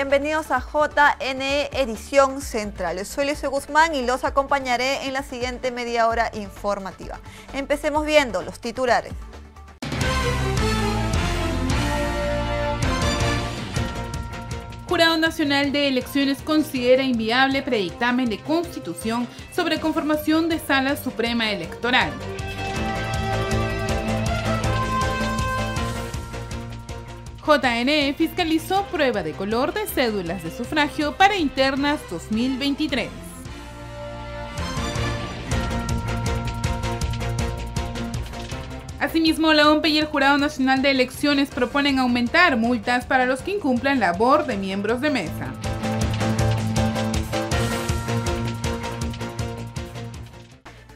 Bienvenidos a JNE Edición Central. Soy Lucio Guzmán y los acompañaré en la siguiente media hora informativa. Empecemos viendo los titulares. Jurado Nacional de Elecciones considera inviable predictamen de Constitución sobre conformación de Sala Suprema Electoral. JNE fiscalizó prueba de color de cédulas de sufragio para internas 2023. Asimismo, la OMPE y el Jurado Nacional de Elecciones proponen aumentar multas para los que incumplan labor de miembros de mesa.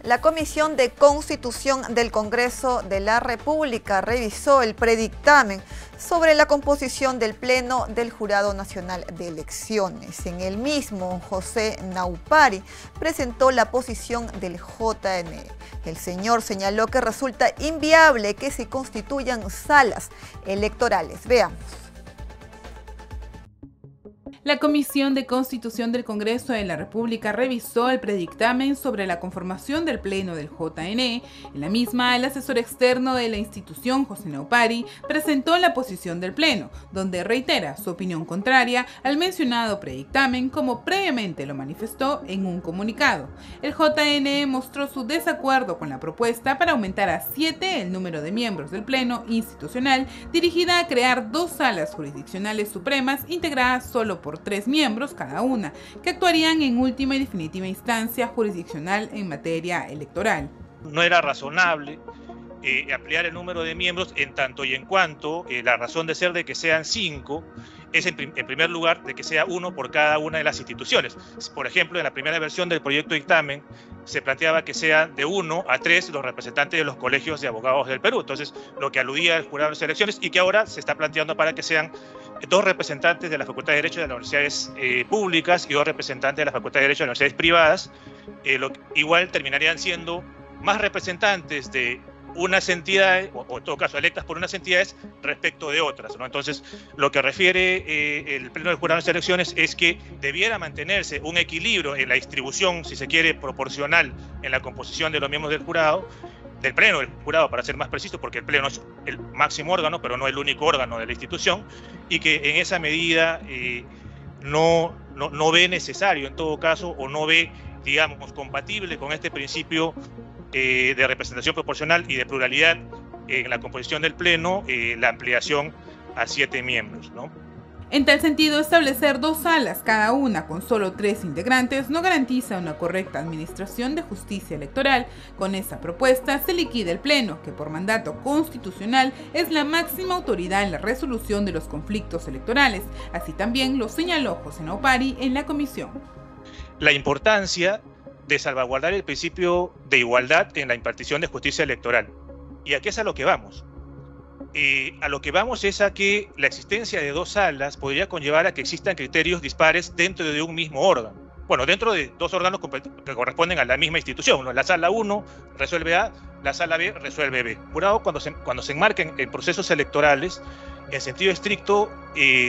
La Comisión de Constitución del Congreso de la República revisó el predictamen sobre la composición del Pleno del Jurado Nacional de Elecciones. En el mismo, José Naupari presentó la posición del JNE. El señor señaló que resulta inviable que se constituyan salas electorales. Veamos. La Comisión de Constitución del Congreso de la República revisó el predictamen sobre la conformación del Pleno del JNE. En la misma, el asesor externo de la institución, José Naupari, presentó la posición del Pleno, donde reitera su opinión contraria al mencionado predictamen, como previamente lo manifestó en un comunicado. El JNE mostró su desacuerdo con la propuesta para aumentar a 7 el número de miembros del Pleno institucional, dirigida a crear 2 salas jurisdiccionales supremas integradas solo por 3 miembros cada una, que actuarían en última y definitiva instancia jurisdiccional en materia electoral. No era razonable ampliar el número de miembros en tanto y en cuanto la razón de ser de que sean 5 es en primer lugar de que sea 1 por cada una de las instituciones. Por ejemplo, en la primera versión del proyecto de dictamen se planteaba que sean de 1 a 3 los representantes de los colegios de abogados del Perú, entonces lo que aludía al jurado de elecciones, y que ahora se está planteando para que sean 2 representantes de la Facultad de Derecho de las universidades públicas y 2 representantes de la Facultad de Derecho de las universidades privadas. Igual terminarían siendo más representantes de unas entidades, o en todo caso electas por unas entidades respecto de otras, ¿no? Entonces, lo que refiere el Pleno del Jurado de Elecciones es que debiera mantenerse un equilibrio en la distribución, si se quiere, proporcional en la composición de los miembros del jurado, del Pleno del Jurado, para ser más preciso, porque el Pleno es el máximo órgano, pero no el único órgano de la institución, y que en esa medida no ve necesario, en todo caso, o no ve, digamos, compatible con este principio de representación proporcional y de pluralidad en la composición del Pleno, la ampliación a 7 miembros, ¿no? En tal sentido, establecer 2 salas, cada una con solo 3 integrantes, no garantiza una correcta administración de justicia electoral. Con esa propuesta se liquida el Pleno, que por mandato constitucional es la máxima autoridad en la resolución de los conflictos electorales. Así también lo señaló José Naupari en la comisión. La importancia de salvaguardar el principio de igualdad en la impartición de justicia electoral. ¿Y a qué es a lo que vamos? A lo que vamos es a que la existencia de 2 salas podría conllevar a que existan criterios dispares dentro de un mismo órgano. Bueno, dentro de 2 órganos que corresponden a la misma institución, ¿no? La sala 1 resuelve A, la sala B resuelve B. Jurado, cuando se enmarquen en procesos electorales, en sentido estricto,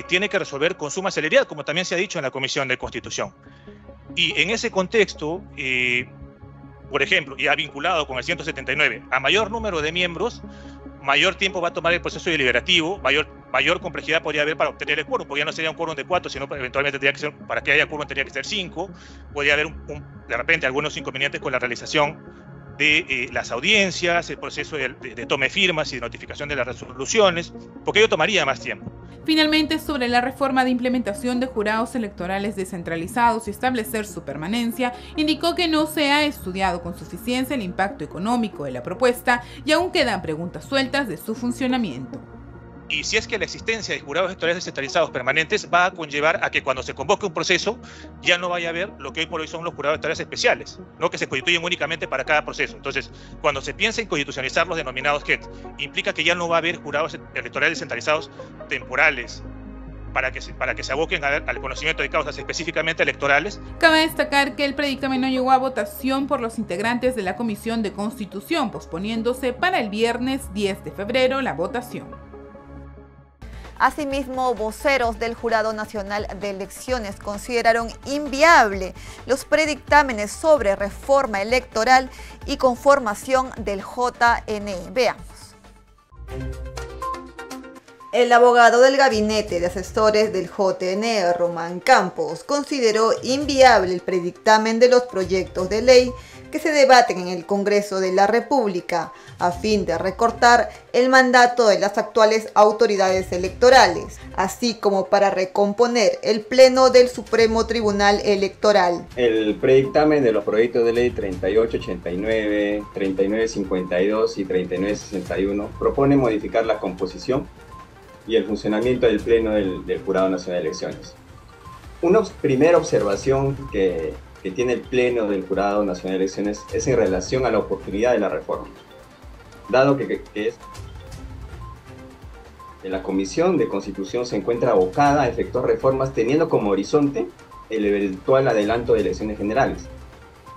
tiene que resolver con suma celeridad, como también se ha dicho en la Comisión de Constitución. Y en ese contexto, por ejemplo, ya vinculado con el 179, a mayor número de miembros, mayor tiempo va a tomar el proceso deliberativo, mayor complejidad podría haber para obtener el quórum. Podría no sería un quórum de 4, sino eventualmente tendría que ser, para que haya quórum tendría que ser 5. Podría haber de repente algunos inconvenientes con la realización de las audiencias, el proceso de toma de firmas y de notificación de las resoluciones, porque ello tomaría más tiempo. Finalmente, sobre la reforma de implementación de jurados electorales descentralizados y establecer su permanencia, indicó que no se ha estudiado con suficiencia el impacto económico de la propuesta y aún quedan preguntas sueltas de su funcionamiento. Y si es que la existencia de jurados electorales descentralizados permanentes va a conllevar a que cuando se convoque un proceso ya no vaya a haber lo que hoy por hoy son los jurados electorales especiales, no que se constituyen únicamente para cada proceso. Entonces, cuando se piensa en constitucionalizar los denominados JET, implica que ya no va a haber jurados electorales descentralizados temporales para que se aboquen al conocimiento de causas específicamente electorales. Cabe destacar que el predictamen no llegó a votación por los integrantes de la Comisión de Constitución, posponiéndose para el viernes 10 de febrero la votación. Asimismo, voceros del Jurado Nacional de Elecciones consideraron inviable los predictámenes sobre reforma electoral y conformación del JNE. Veamos. El abogado del Gabinete de Asesores del JNE, Román Campos, consideró inviable el predictamen de los proyectos de ley que se debaten en el Congreso de la República, a fin de recortar el mandato de las actuales autoridades electorales, así como para recomponer el Pleno del Supremo Tribunal Electoral. El predictamen de los proyectos de ley 3889, 3952 y 3961 propone modificar la composición y el funcionamiento del Pleno del Jurado Nacional de Elecciones. Una primera observación que tiene el Pleno del Jurado Nacional de Elecciones es en relación a la oportunidad de la reforma, dado que la Comisión de Constitución se encuentra abocada a efectuar reformas teniendo como horizonte el eventual adelanto de elecciones generales.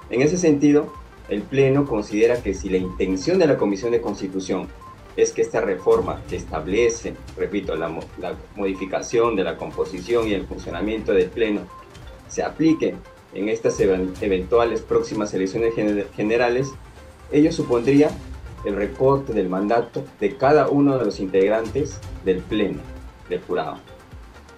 En ese sentido, el Pleno considera que si la intención de la Comisión de Constitución es que esta reforma que establece, repito, la modificación de la composición y el funcionamiento del Pleno se aplique en estas eventuales próximas elecciones generales, ello supondría el recorte del mandato de cada uno de los integrantes del Pleno del Jurado,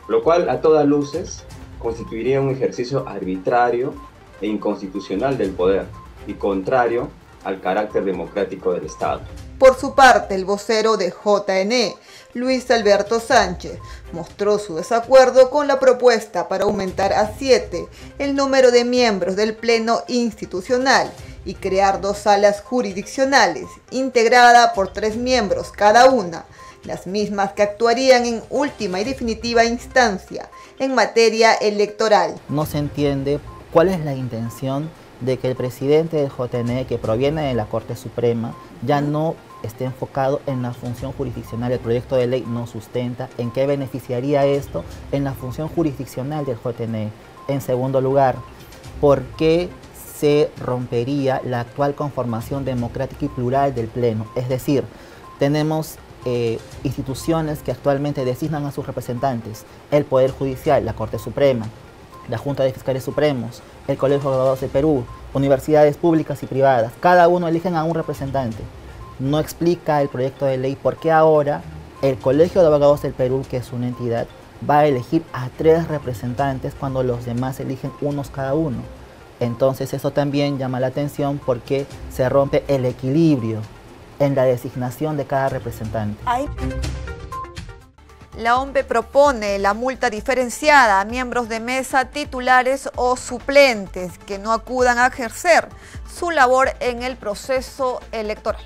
lo cual a todas luces constituiría un ejercicio arbitrario e inconstitucional del poder y contrario al carácter democrático del Estado. Por su parte, el vocero de JNE, Luis Alberto Sánchez, mostró su desacuerdo con la propuesta para aumentar a 7 el número de miembros del Pleno Institucional y crear 2 salas jurisdiccionales, integrada por 3 miembros cada una, las mismas que actuarían en última y definitiva instancia en materia electoral. No se entiende cuál es la intención de que el presidente del JNE, que proviene de la Corte Suprema, ya no esté enfocado en la función jurisdiccional. El proyecto de ley no sustenta en qué beneficiaría esto en la función jurisdiccional del JNE. En segundo lugar, ¿por qué se rompería la actual conformación democrática y plural del Pleno? Es decir, tenemos instituciones que actualmente designan a sus representantes: el Poder Judicial, la Corte Suprema, la Junta de Fiscales Supremos, el Colegio de Abogados de Perú, universidades públicas y privadas. Cada uno eligen a un representante. No explica el proyecto de ley por qué ahora el Colegio de Abogados del Perú, que es una entidad, va a elegir a 3 representantes cuando los demás eligen unos cada uno. Entonces eso también llama la atención porque se rompe el equilibrio en la designación de cada representante. La OMPE propone la multa diferenciada a miembros de mesa titulares o suplentes que no acudan a ejercer su labor en el proceso electoral.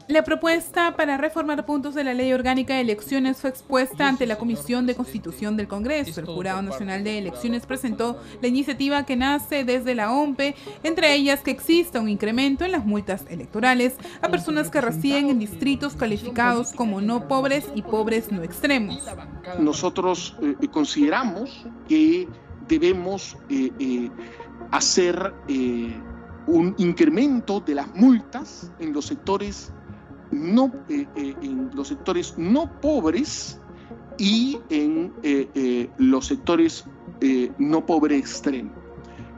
La propuesta para reformar puntos de la Ley Orgánica de Elecciones fue expuesta ante la Comisión de Constitución del Congreso. El Jurado Nacional de Elecciones presentó la iniciativa que nace desde la OMPE, entre ellas que exista un incremento en las multas electorales a personas que residen en distritos calificados como no pobres y pobres no extremos. Nosotros consideramos que debemos hacer un incremento de las multas en los sectores no pobres y en los sectores no pobre extremo.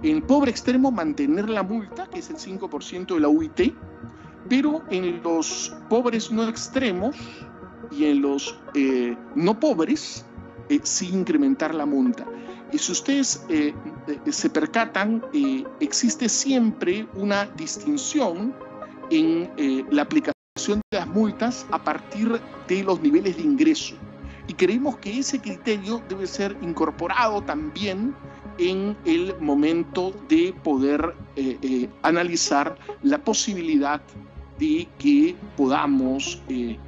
En pobre extremo mantener la multa, que es el 5% de la UIT, pero en los pobres no extremos y en los no pobres sí incrementar la multa. Y si ustedes se percatan, existe siempre una distinción en la aplicación de las multas a partir de los niveles de ingreso. Y creemos que ese criterio debe ser incorporado también en el momento de poder analizar la posibilidad de que podamos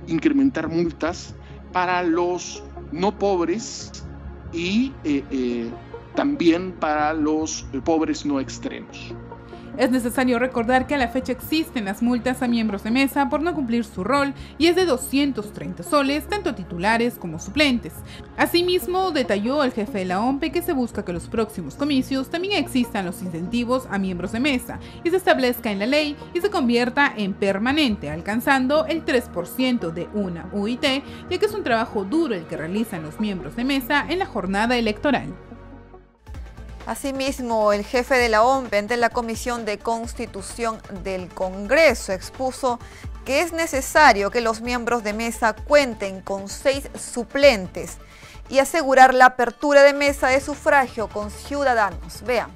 incrementar multas para los no pobres y también para los pobres no extremos. Es necesario recordar que a la fecha existen las multas a miembros de mesa por no cumplir su rol y es de 230 soles, tanto titulares como suplentes. Asimismo, detalló el jefe de la OMPE que se busca que en los próximos comicios también existan los incentivos a miembros de mesa y se establezca en la ley y se convierta en permanente, alcanzando el 3% de una UIT, ya que es un trabajo duro el que realizan los miembros de mesa en la jornada electoral. Asimismo, el jefe de la OMPE ante la Comisión de Constitución del Congreso expuso que es necesario que los miembros de mesa cuenten con 6 suplentes y asegurar la apertura de mesa de sufragio con ciudadanos. Veamos.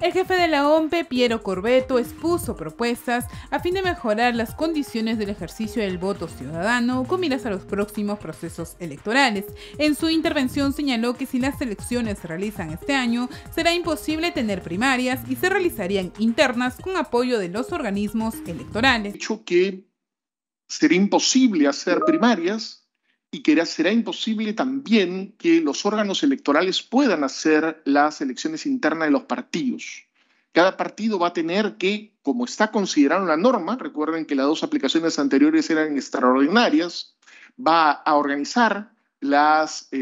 El jefe de la OMPE, Piero Corbeto, expuso propuestas a fin de mejorar las condiciones del ejercicio del voto ciudadano con miras a los próximos procesos electorales. En su intervención señaló que si las elecciones se realizan este año, será imposible tener primarias y se realizarían internas con apoyo de los organismos electorales. Hecho que será imposible hacer primarias y que será imposible también que los órganos electorales puedan hacer las elecciones internas de los partidos. Cada partido va a tener que, como está considerado en la norma, recuerden que las 2 aplicaciones anteriores eran extraordinarias, va a organizar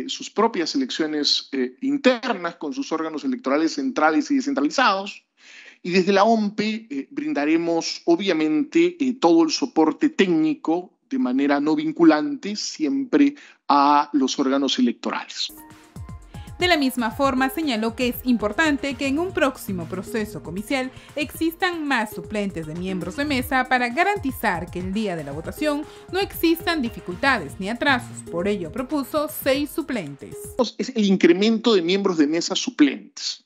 sus propias elecciones internas con sus órganos electorales centrales y descentralizados. Y desde la OMPE brindaremos, obviamente, todo el soporte técnico de manera no vinculante siempre a los órganos electorales. De la misma forma, señaló que es importante que en un próximo proceso comicial existan más suplentes de miembros de mesa para garantizar que el día de la votación no existan dificultades ni atrasos. Por ello, propuso 6 suplentes. Es el incremento de miembros de mesa suplentes.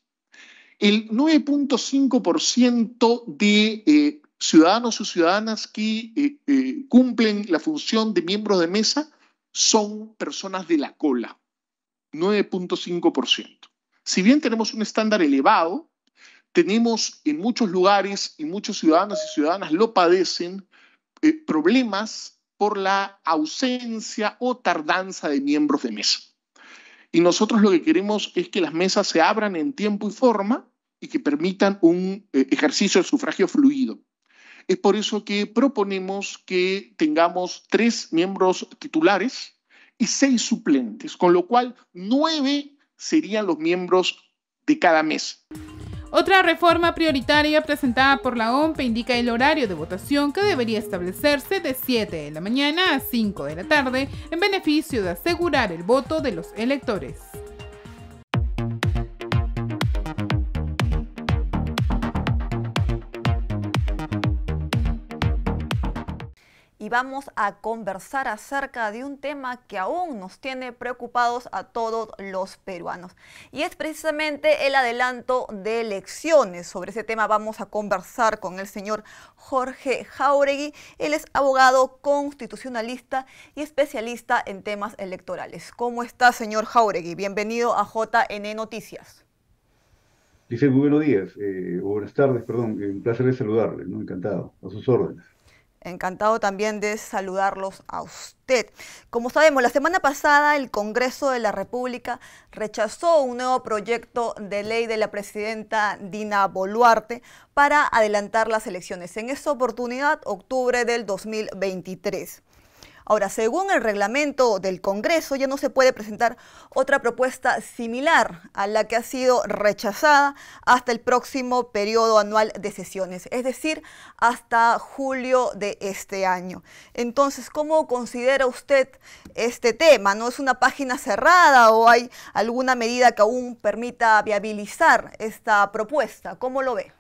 El 9.5% de ciudadanos o ciudadanas que cumplen la función de miembros de mesa son personas de la cola, 9.5%. Si bien tenemos un estándar elevado, tenemos en muchos lugares y muchos ciudadanos y ciudadanas lo padecen, problemas por la ausencia o tardanza de miembros de mesa. Y nosotros lo que queremos es que las mesas se abran en tiempo y forma y que permitan un ejercicio de sufragio fluido. Es por eso que proponemos que tengamos 3 miembros titulares y 6 suplentes, con lo cual 9 serían los miembros de cada mesa. Otra reforma prioritaria presentada por la OMPE indica el horario de votación que debería establecerse de 7 de la mañana a 5 de la tarde en beneficio de asegurar el voto de los electores. Y vamos a conversar acerca de un tema que aún nos tiene preocupados a todos los peruanos. Y es precisamente el adelanto de elecciones. Sobre ese tema vamos a conversar con el señor Jorge Jáuregui. Él es abogado constitucionalista y especialista en temas electorales. ¿Cómo está, señor Jáuregui? Bienvenido a JN Noticias. Dice muy buenos días, o buenas tardes, perdón. Un placer de saludarle, ¿no? Encantado, a sus órdenes. Encantado también de saludarlos a usted. Como sabemos, la semana pasada el Congreso de la República rechazó un nuevo proyecto de ley de la presidenta Dina Boluarte para adelantar las elecciones. En esta oportunidad, octubre del 2023. Ahora, según el reglamento del Congreso, ya no se puede presentar otra propuesta similar a la que ha sido rechazada hasta el próximo periodo anual de sesiones, es decir, hasta julio de este año. Entonces, ¿cómo considera usted este tema? ¿No es una página cerrada o hay alguna medida que aún permita viabilizar esta propuesta? ¿Cómo lo ve?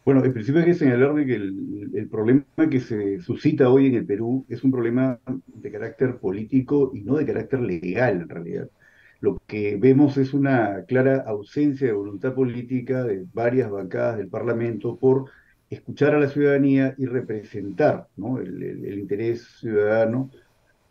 Bueno, en principio hay que señalar de que el problema que se suscita hoy en el Perú es un problema de carácter político y no de carácter legal, en realidad. Lo que vemos es una clara ausencia de voluntad política de varias bancadas del Parlamento por escuchar a la ciudadanía y representar, ¿no? el interés ciudadano,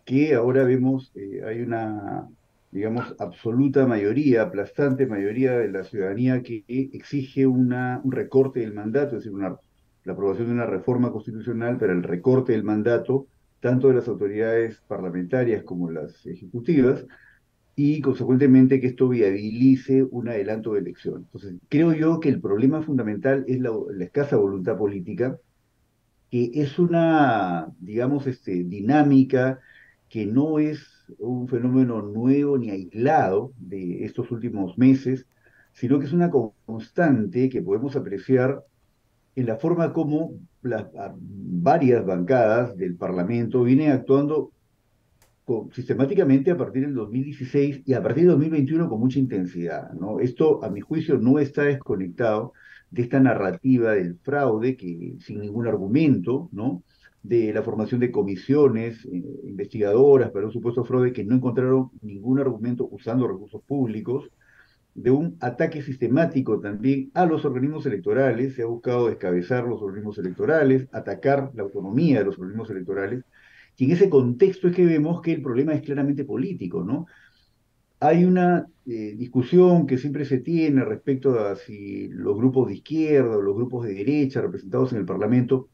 que ahora vemos hay una, digamos, absoluta mayoría, aplastante mayoría de la ciudadanía que exige un recorte del mandato, es decir, la aprobación de una reforma constitucional para el recorte del mandato, tanto de las autoridades parlamentarias como las ejecutivas, y consecuentemente que esto viabilice un adelanto de elecciones. Entonces, creo yo que el problema fundamental es la escasa voluntad política, que es una, digamos, dinámica que no es un fenómeno nuevo ni aislado de estos últimos meses, sino que es una constante que podemos apreciar en la forma como varias bancadas del Parlamento vienen actuando sistemáticamente a partir del 2016 y a partir del 2021 con mucha intensidad, ¿no? Esto, a mi juicio, no está desconectado de esta narrativa del fraude que sin ningún argumento, ¿no? De la formación de comisiones investigadoras para un supuesto fraude que no encontraron ningún argumento usando recursos públicos, de un ataque sistemático también a los organismos electorales. Se ha buscado descabezar los organismos electorales, atacar la autonomía de los organismos electorales, y en ese contexto es que vemos que el problema es claramente político, ¿no? Hay una discusión que siempre se tiene respecto a si los grupos de izquierda o los grupos de derecha representados en el Parlamento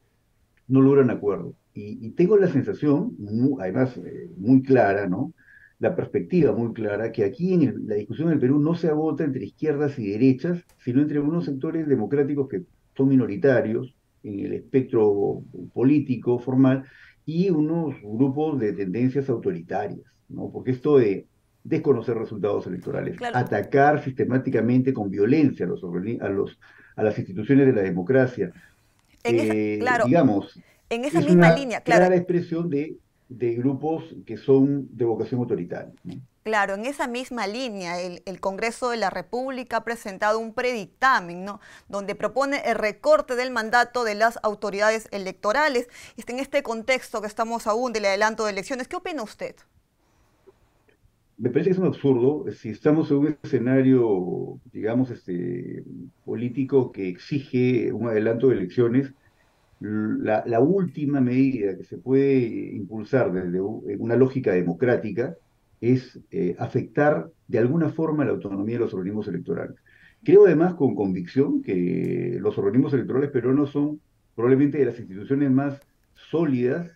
no logran acuerdo. Y tengo la sensación, además muy clara, ¿no? La perspectiva muy clara, que aquí en la discusión en el Perú no se agota entre izquierdas y derechas, sino entre unos sectores democráticos que son minoritarios en el espectro político formal y unos grupos de tendencias autoritarias, ¿no? Porque esto de desconocer resultados electorales, Claro, atacar sistemáticamente con violencia a las instituciones de la democracia, claro, digamos, en esa es misma una línea, claro, clara expresión de grupos que son de vocación autoritaria, ¿no? claro, en esa misma línea, el Congreso de la República ha presentado un predictamen, ¿no? Donde propone el recorte del mandato de las autoridades electorales. En este contexto que estamos aún del adelanto de elecciones, ¿qué opina usted? Me parece que es un absurdo. Si estamos en un escenario, digamos, político que exige un adelanto de elecciones, la última medida que se puede impulsar desde una lógica democrática es afectar de alguna forma la autonomía de los organismos electorales. Creo además con convicción que los organismos electorales peruanos son probablemente de las instituciones más sólidas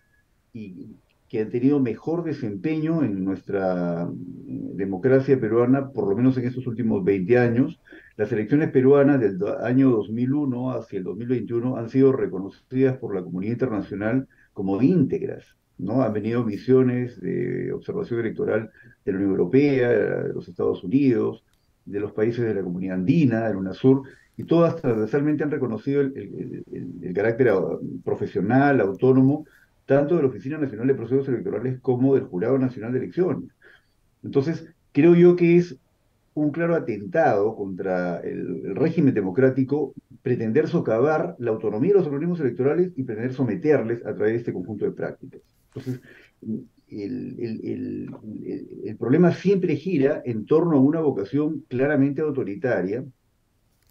y que han tenido mejor desempeño en nuestra democracia peruana, por lo menos en estos últimos 20 años. Las elecciones peruanas del año 2001 hacia el 2021 han sido reconocidas por la comunidad internacional como íntegras, ¿no? Han venido misiones de observación electoral de la Unión Europea, de los Estados Unidos, de los países de la Comunidad Andina, del UNASUR, y todas transversalmente han reconocido el carácter profesional, autónomo, tanto de la Oficina Nacional de Procesos Electorales como del Jurado Nacional de Elecciones. Entonces, creo yo que es un claro atentado contra el régimen democrático pretender socavar la autonomía de los organismos electorales y pretender someterles a través de este conjunto de prácticas. Entonces, el problema siempre gira en torno a una vocación claramente autoritaria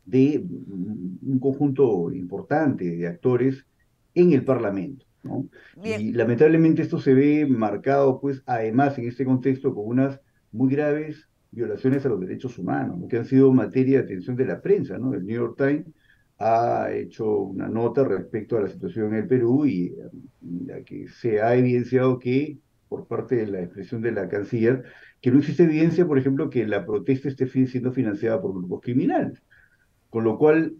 de un conjunto importante de actores en el Parlamento, ¿no? Bien, Y lamentablemente esto se ve marcado, pues, además en este contexto con unas muy graves violaciones a los derechos humanos, ¿no? Que han sido materia de atención de la prensa, ¿no? El New York Times ha hecho una nota respecto a la situación en el Perú y la que se ha evidenciado que, por parte de la expresión de la canciller, que no existe evidencia, por ejemplo, que la protesta esté siendo financiada por grupos criminales. Con lo cual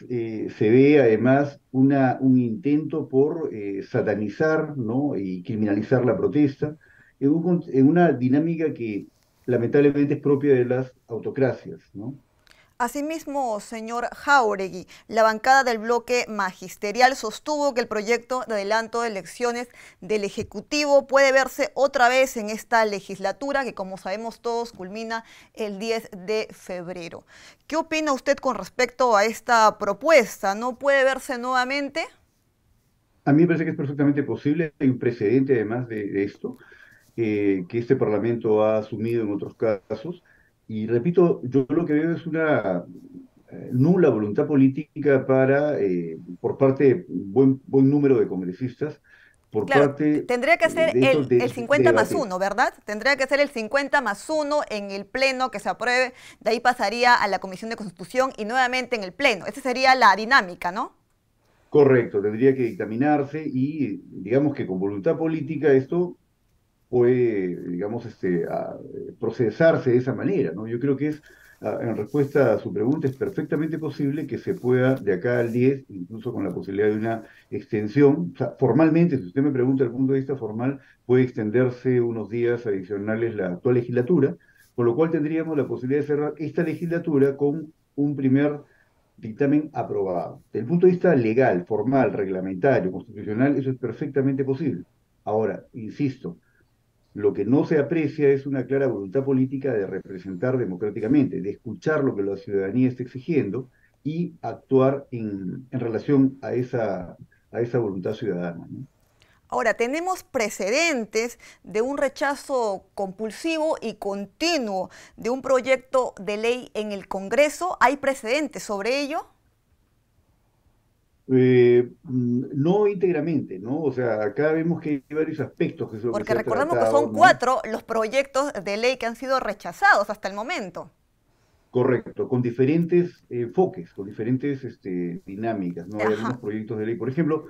se ve además un intento por satanizar, ¿no? Y criminalizar la protesta en una dinámica que lamentablemente es propia de las autocracias, ¿no? asimismo, señor Jáuregui, la bancada del bloque magisterial sostuvo que el proyecto de adelanto de elecciones del Ejecutivo puede verse otra vez en esta legislatura, que como sabemos todos culmina el 10 de febrero. ¿Qué opina usted con respecto a esta propuesta? ¿No puede verse nuevamente? A mí me parece que es perfectamente posible. Hay un precedente además de esto, que este Parlamento ha asumido en otros casos. Y repito, yo lo que veo es una nula voluntad política por parte de buen número de congresistas, por Claro, parte tendría que ser de hecho el de 50 más debatir. 1, ¿verdad? Tendría que ser el 50 más 1 en el Pleno que se apruebe, de ahí pasaría a la Comisión de Constitución y nuevamente en el Pleno. Esa sería la dinámica, ¿no? Correcto, tendría que dictaminarse y digamos que con voluntad política esto puede, digamos, procesarse de esa manera, ¿no? Yo creo que en respuesta a su pregunta, es perfectamente posible que se pueda, de acá al 10, incluso con la posibilidad de una extensión, o sea, formalmente, si usted me pregunta desde el punto de vista formal, puede extenderse unos días adicionales la actual legislatura, con lo cual tendríamos la posibilidad de cerrar esta legislatura con un primer dictamen aprobado. Desde el punto de vista legal, formal, reglamentario, constitucional, eso es perfectamente posible. Ahora, insisto, lo que no se aprecia es una clara voluntad política de representar democráticamente, de escuchar lo que la ciudadanía está exigiendo y actuar en relación a esa voluntad ciudadana, ¿no? Ahora, tenemos precedentes de un rechazo compulsivo y continuo de un proyecto de ley en el Congreso. ¿Hay precedentes sobre ello? No íntegramente, ¿no? O sea, acá vemos que hay varios aspectos que, que Porque se ha recordemos que tratado, son ¿no? 4 los proyectos de ley que han sido rechazados hasta el momento. Correcto, con diferentes enfoques, con diferentes dinámicas, ¿no? Hay algunos Ajá. proyectos de ley, por ejemplo,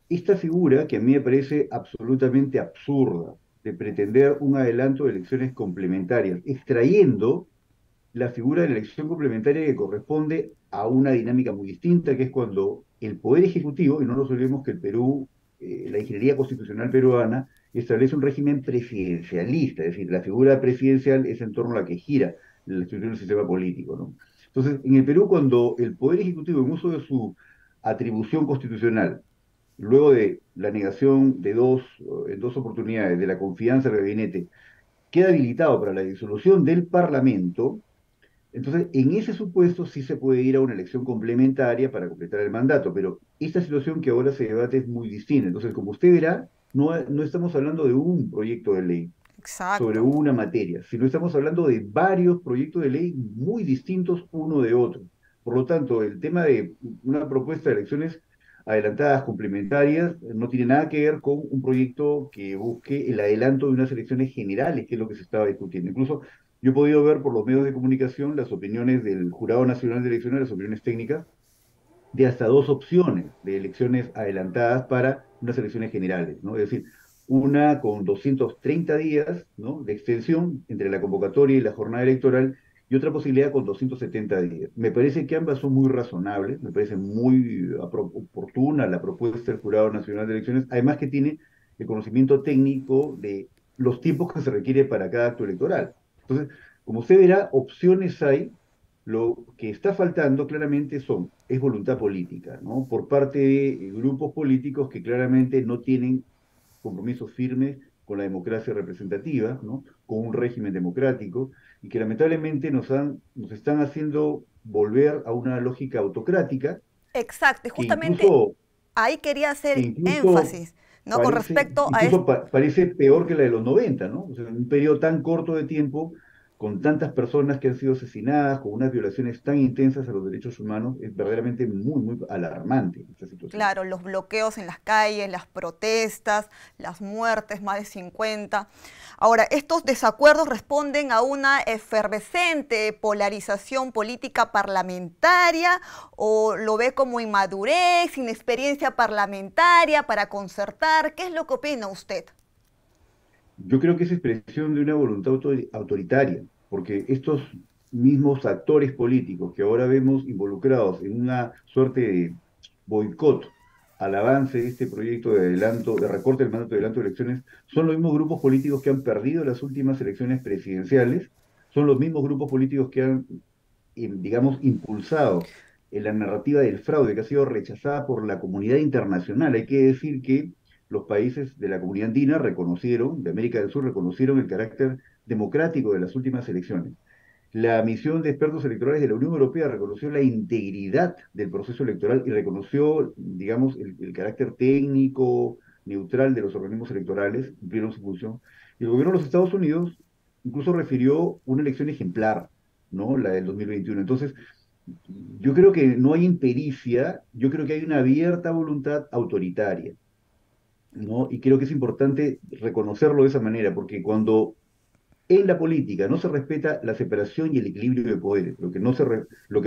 esta figura que a mí me parece absolutamente absurda de pretender un adelanto de elecciones complementarias, extrayendo la figura de la elección complementaria que corresponde a una dinámica muy distinta, que es cuando el Poder Ejecutivo, y no nos olvidemos que el Perú, la ingeniería constitucional peruana, establece un régimen presidencialista, es decir, la figura presidencial es en torno a la que gira la estructura del sistema político, ¿no? Entonces, en el Perú, cuando el Poder Ejecutivo, en uso de su atribución constitucional, luego de la negación de en dos oportunidades de la confianza del gabinete, queda habilitado para la disolución del Parlamento, entonces en ese supuesto sí se puede ir a una elección complementaria para completar el mandato, pero esta situación que ahora se debate es muy distinta. Entonces, como usted verá, no estamos hablando de un proyecto de ley sobre Exacto. una materia, sino estamos hablando de varios proyectos de ley muy distintos uno de otro. Por lo tanto, el tema de una propuesta de elecciones adelantadas complementarias no tiene nada que ver con un proyecto que busque el adelanto de unas elecciones generales, que es lo que se estaba discutiendo. Incluso yo he podido ver por los medios de comunicación las opiniones del Jurado Nacional de Elecciones, las opiniones técnicas, de hasta dos opciones de elecciones adelantadas para unas elecciones generales, ¿no? Es decir, una con 230 días, ¿no?, de extensión entre la convocatoria y la jornada electoral, y otra posibilidad con 270 días. Me parece que ambas son muy razonables, me parece muy oportuna la propuesta del Jurado Nacional de Elecciones, además que tiene el conocimiento técnico de los tiempos que se requiere para cada acto electoral. Entonces, como usted verá, opciones hay. Lo que está faltando claramente es voluntad política, ¿no? Por parte de grupos políticos que claramente no tienen compromisos firmes con la democracia representativa, ¿no? Con un régimen democrático, y que lamentablemente nos están haciendo volver a una lógica autocrática Exacto. Y que justamente incluso, ahí quería que hacer incluso énfasis, ¿no? Con respecto a incluso parece peor que la de los 90, ¿no? O sea, en un periodo tan corto de tiempo, con tantas personas que han sido asesinadas, con unas violaciones tan intensas a los derechos humanos, es verdaderamente muy, muy alarmante esta situación. claro, los bloqueos en las calles, las protestas, las muertes, más de 50. Ahora, estos desacuerdos responden a una efervescente polarización política parlamentaria o lo ve como inmadurez, inexperiencia parlamentaria para concertar. ¿Qué es lo que opina usted? Yo creo que es expresión de una voluntad autoritaria, porque estos mismos actores políticos que ahora vemos involucrados en una suerte de boicot al avance de este proyecto de adelanto, de recorte del mandato de adelanto de elecciones, son los mismos grupos políticos que han perdido las últimas elecciones presidenciales, son los mismos grupos políticos que han, digamos, impulsado en la narrativa del fraude que ha sido rechazada por la comunidad internacional. Hay que decir que los países de la comunidad andina reconocieron, de América del Sur, reconocieron el carácter democrático de las últimas elecciones. La misión de expertos electorales de la Unión Europea reconoció la integridad del proceso electoral y reconoció, digamos, el carácter técnico, neutral de los organismos electorales, cumplieron su función. Y el gobierno de los Estados Unidos incluso refirió una elección ejemplar, ¿no? La del 2021. Entonces, yo creo que no hay impericia, yo creo que hay una abierta voluntad autoritaria, ¿no? Y creo que es importante reconocerlo de esa manera, porque cuando en la política no se respeta la separación y el equilibrio de poderes, lo que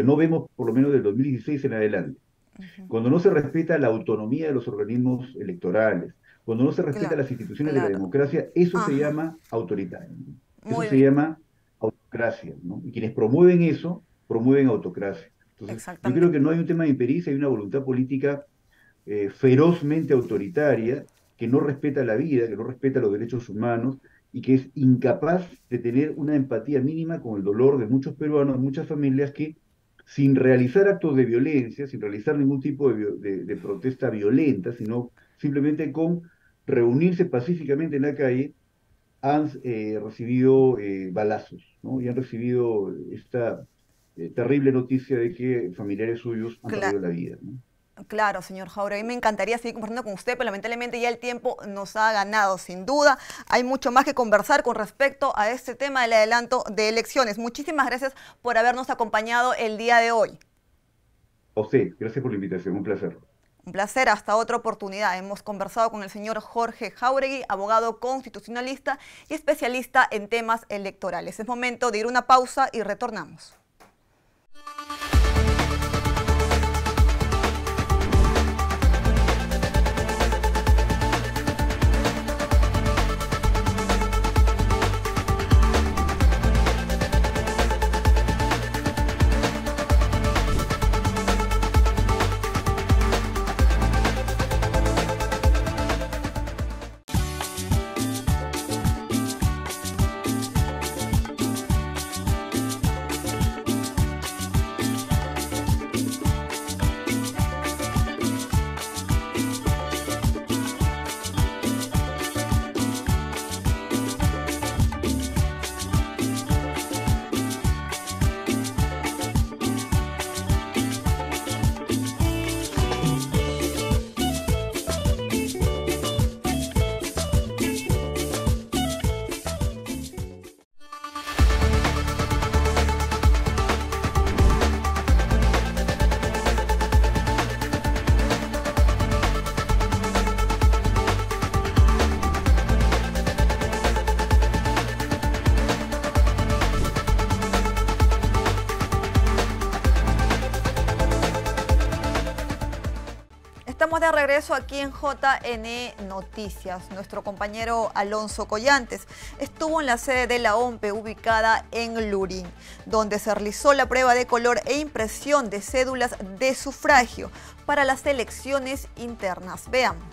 no vemos por lo menos del 2016 en adelante, Ujú. cuando no se respeta la autonomía de los organismos electorales, Cuando no se respetan las instituciones de la democracia, eso se llama autoritario, ¿no? Eso se llama autocracia, ¿no? Y quienes promueven eso, promueven autocracia. Entonces, yo creo que no hay un tema de impericia, hay una voluntad política ferozmente autoritaria, que no respeta la vida, que no respeta los derechos humanos y que es incapaz de tener una empatía mínima con el dolor de muchos peruanos, muchas familias que, sin realizar actos de violencia, sin realizar ningún tipo de protesta violenta, sino simplemente con reunirse pacíficamente en la calle, han recibido balazos, ¿no? Y han recibido esta terrible noticia de que familiares suyos han perdido la vida, ¿no? Claro, señor Jáuregui, me encantaría seguir conversando con usted, pero lamentablemente ya el tiempo nos ha ganado, sin duda. Hay mucho más que conversar con respecto a este tema del adelanto de elecciones. Muchísimas gracias por habernos acompañado el día de hoy. A usted, gracias por la invitación, un placer. Un placer, hasta otra oportunidad. Hemos conversado con el señor Jorge Jáuregui, abogado constitucionalista y especialista en temas electorales. Es momento de ir a una pausa y retornamos. Estamos de regreso aquí en JN Noticias. Nuestro compañero Alonso Collantes estuvo en la sede de la OMPE ubicada en Lurín, donde se realizó la prueba de color e impresión de cédulas de sufragio para las elecciones internas. Veamos.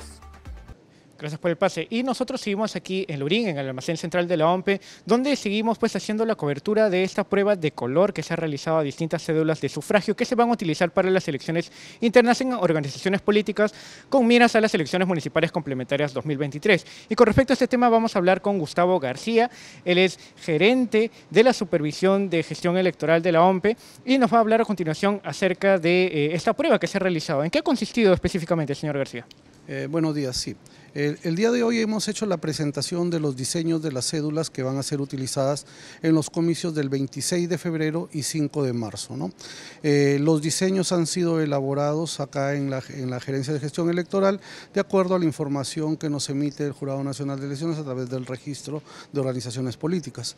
Gracias por el pase. Y nosotros seguimos aquí en Lurín, en el almacén central de la OMPE, donde seguimos pues haciendo la cobertura de esta prueba de color que se ha realizado a distintas cédulas de sufragio que se van a utilizar para las elecciones internas en organizaciones políticas con miras a las elecciones municipales complementarias 2023. Y con respecto a este tema vamos a hablar con Gustavo García. Él es gerente de la supervisión de gestión electoral de la OMPE y nos va a hablar a continuación acerca de esta prueba que se ha realizado. ¿En qué ha consistido específicamente, señor García? Buenos días, sí. El día de hoy hemos hecho la presentación de los diseños de las cédulas que van a ser utilizadas en los comicios del 26 de febrero y 5 de marzo, ¿no? Los diseños han sido elaborados acá en la Gerencia de Gestión Electoral de acuerdo a la información que nos emite el Jurado Nacional de Elecciones a través del registro de organizaciones políticas.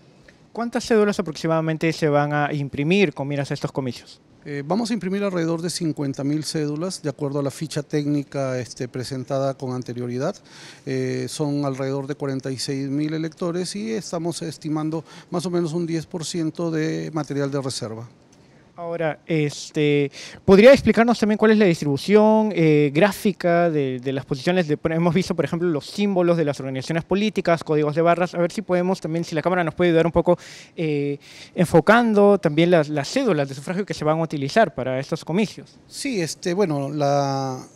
¿Cuántas cédulas aproximadamente se van a imprimir con miras a estos comicios? Vamos a imprimir alrededor de 50.000 cédulas de acuerdo a la ficha técnica presentada con anterioridad. Son alrededor de 46.000 electores y estamos estimando más o menos un 10% de material de reserva. Ahora, ¿podría explicarnos también cuál es la distribución gráfica de las posiciones? Hemos visto, por ejemplo, los símbolos de las organizaciones políticas, códigos de barras. A ver si podemos también, si la cámara nos puede ayudar un poco enfocando también las cédulas de sufragio que se van a utilizar para estos comicios. Sí, bueno, la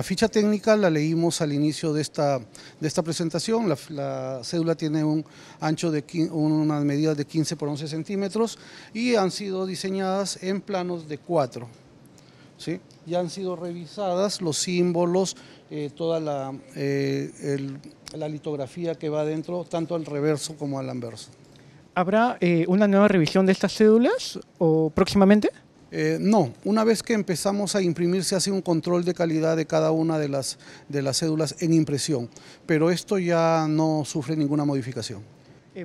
ficha técnica la leímos al inicio de esta presentación. La cédula tiene un ancho de unas medidas de 15 por 11 centímetros y han sido diseñadas en planos de 4, ¿sí? Ya han sido revisadas los símbolos, toda la litografía que va dentro, tanto al reverso como al anverso. ¿Habrá una nueva revisión de estas cédulas o próximamente? No, una vez que empezamos a imprimir se hace un control de calidad de cada una de las cédulas en impresión, pero esto ya no sufre ninguna modificación.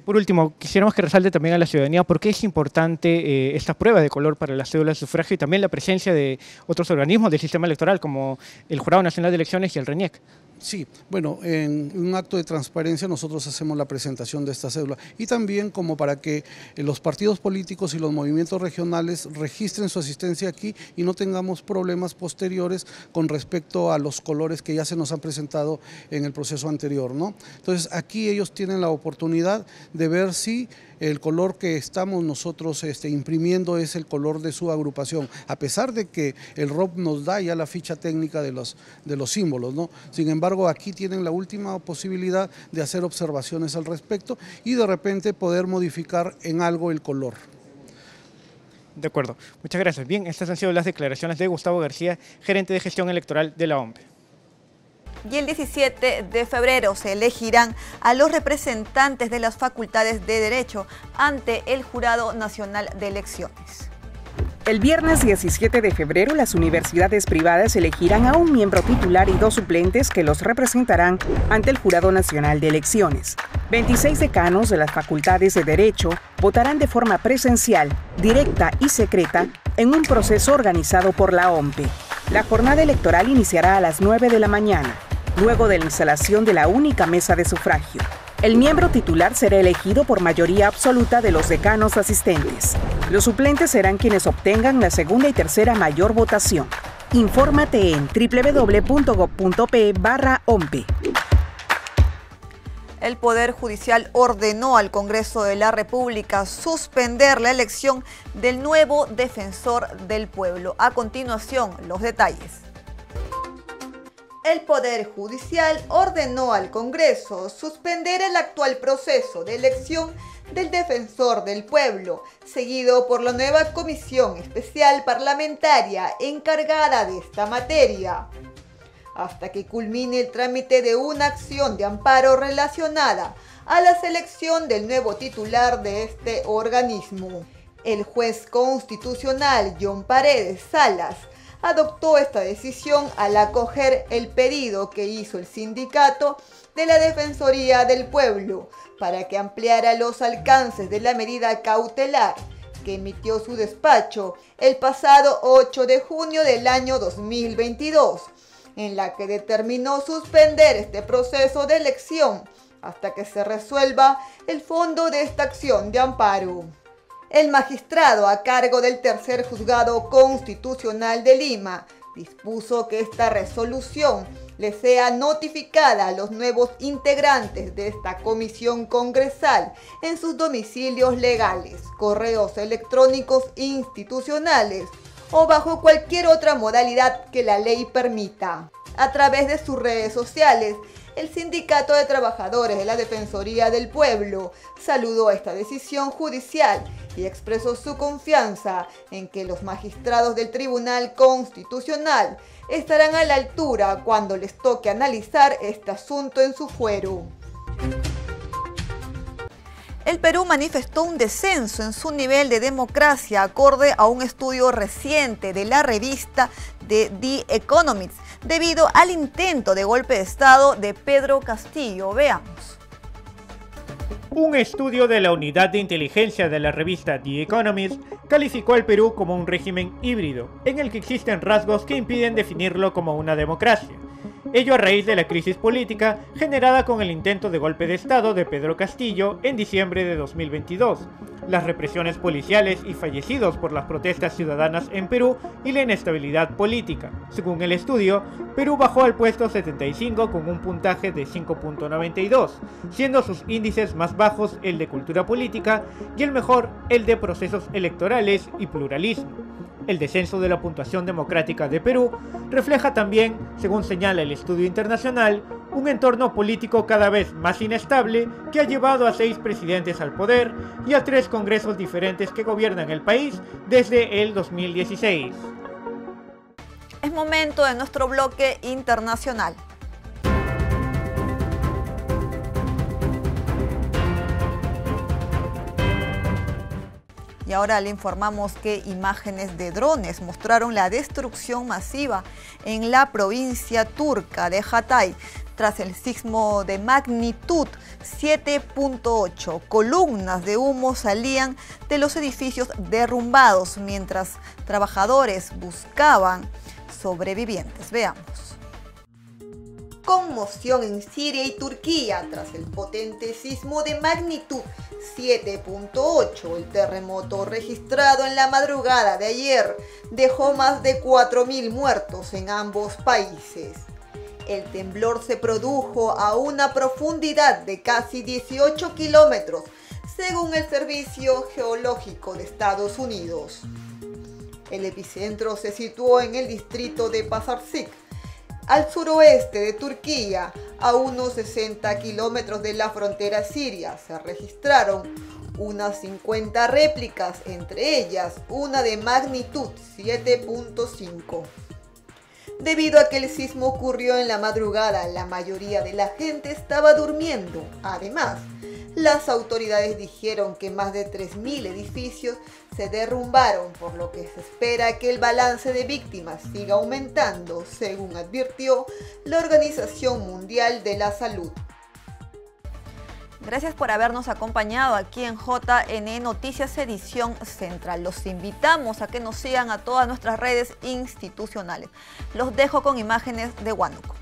Por último, quisiéramos que resalte también a la ciudadanía por qué es importante esta prueba de color para las cédulas de sufragio y también la presencia de otros organismos del sistema electoral como el Jurado Nacional de Elecciones y el RENIEC. Sí, bueno, en un acto de transparencia nosotros hacemos la presentación de esta cédula y también como para que los partidos políticos y los movimientos regionales registren su asistencia aquí y no tengamos problemas posteriores con respecto a los colores que ya se nos han presentado en el proceso anterior, ¿no? Entonces aquí ellos tienen la oportunidad de ver si el color que estamos nosotros imprimiendo es el color de su agrupación, a pesar de que el ROP nos da ya la ficha técnica de los símbolos, ¿no? Sin embargo, aquí tienen la última posibilidad de hacer observaciones al respecto y de repente poder modificar en algo el color. De acuerdo, muchas gracias. Bien, estas han sido las declaraciones de Gustavo García, gerente de gestión electoral de la OMP. Y el 17 de febrero se elegirán a los representantes de las facultades de Derecho ante el Jurado Nacional de Elecciones. El viernes 17 de febrero, las universidades privadas elegirán a un miembro titular y 2 suplentes que los representarán ante el Jurado Nacional de Elecciones. 26 decanos de las facultades de Derecho votarán de forma presencial, directa y secreta en un proceso organizado por la OMP. La jornada electoral iniciará a las 9 de la mañana, luego de la instalación de la única mesa de sufragio. El miembro titular será elegido por mayoría absoluta de los decanos asistentes. Los suplentes serán quienes obtengan la segunda y tercera mayor votación. Infórmate en www.gov.pe/OMP. El Poder Judicial ordenó al Congreso de la República suspender la elección del nuevo defensor del pueblo. A continuación, los detalles. El Poder Judicial ordenó al Congreso suspender el actual proceso de elección del Defensor del Pueblo, seguido por la nueva Comisión Especial Parlamentaria encargada de esta materia, hasta que culmine el trámite de una acción de amparo relacionada a la selección del nuevo titular de este organismo. El juez constitucional John Paredes Salas adoptó esta decisión al acoger el pedido que hizo el sindicato de la Defensoría del Pueblo para que ampliara los alcances de la medida cautelar que emitió su despacho el pasado 8 de junio del año 2022, en la que determinó suspender este proceso de elección hasta que se resuelva el fondo de esta acción de amparo. El magistrado a cargo del Tercer Juzgado Constitucional de Lima dispuso que esta resolución le sea notificada a los nuevos integrantes de esta comisión congresal en sus domicilios legales, correos electrónicos institucionales o bajo cualquier otra modalidad que la ley permita. A través de sus redes sociales, el Sindicato de Trabajadores de la Defensoría del Pueblo saludó esta decisión judicial y expresó su confianza en que los magistrados del Tribunal Constitucional estarán a la altura cuando les toque analizar este asunto en su fuero. El Perú manifestó un descenso en su nivel de democracia acorde a un estudio reciente de la revista The Economist debido al intento de golpe de Estado de Pedro Castillo. Veamos. Un estudio de la unidad de inteligencia de la revista The Economist calificó al Perú como un régimen híbrido, en el que existen rasgos que impiden definirlo como una democracia. Ello a raíz de la crisis política generada con el intento de golpe de Estado de Pedro Castillo en diciembre de 2022, las represiones policiales y fallecidos por las protestas ciudadanas en Perú y la inestabilidad política. Según el estudio, Perú bajó al puesto 75 con un puntaje de 5.92, siendo sus índices más bajos el de cultura política y el mejor el de procesos electorales y pluralismo. El descenso de la puntuación democrática de Perú refleja también, según señala el estudio internacional, un entorno político cada vez más inestable que ha llevado a 6 presidentes al poder y a 3 congresos diferentes que gobiernan el país desde el 2016. Es momento de nuestro bloque internacional. Y ahora le informamos que imágenes de drones mostraron la destrucción masiva en la provincia turca de Hatay tras el sismo de magnitud 7.8. Columnas de humo salían de los edificios derrumbados mientras trabajadores buscaban sobrevivientes. Veamos. Conmoción en Siria y Turquía tras el potente sismo de magnitud 7.8. El terremoto registrado en la madrugada de ayer dejó más de 4.000 muertos en ambos países. El temblor se produjo a una profundidad de casi 18 kilómetros, según el Servicio Geológico de Estados Unidos. El epicentro se situó en el distrito de Pasarsik, al suroeste de Turquía, a unos 60 kilómetros de la frontera siria. Se registraron unas 50 réplicas, entre ellas una de magnitud 7.5. Debido a que el sismo ocurrió en la madrugada, la mayoría de la gente estaba durmiendo. Además, las autoridades dijeron que más de 3.000 edificios se derrumbaron, por lo que se espera que el balance de víctimas siga aumentando, según advirtió la Organización Mundial de la Salud. Gracias por habernos acompañado aquí en JNE Noticias Edición Central. Los invitamos a que nos sigan a todas nuestras redes institucionales. Los dejo con imágenes de Huánuco.